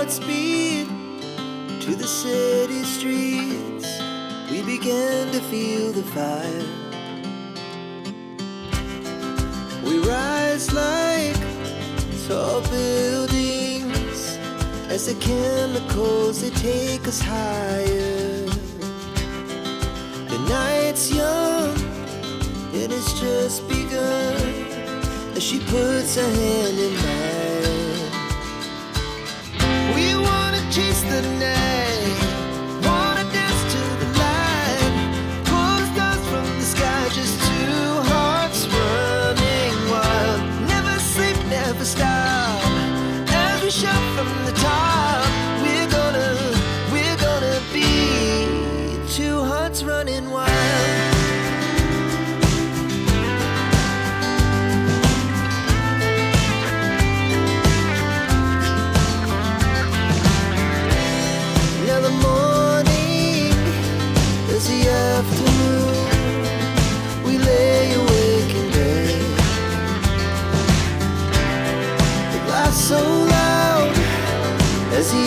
at speed to the city streets. We began to feel the fire. We rise like tall buildings as the chemicals, they take us higher. The night's young, it has just begun, as she puts her hand in mine. We wanna chase the night, wanna dance to the light, pull the stars from the sky, just two hearts running wild. Never sleep, never stop, as we shout from the top. We're gonna be two hearts running wild. Now the morning is the afternoon. We lay awake in bed. The laughs so loud as the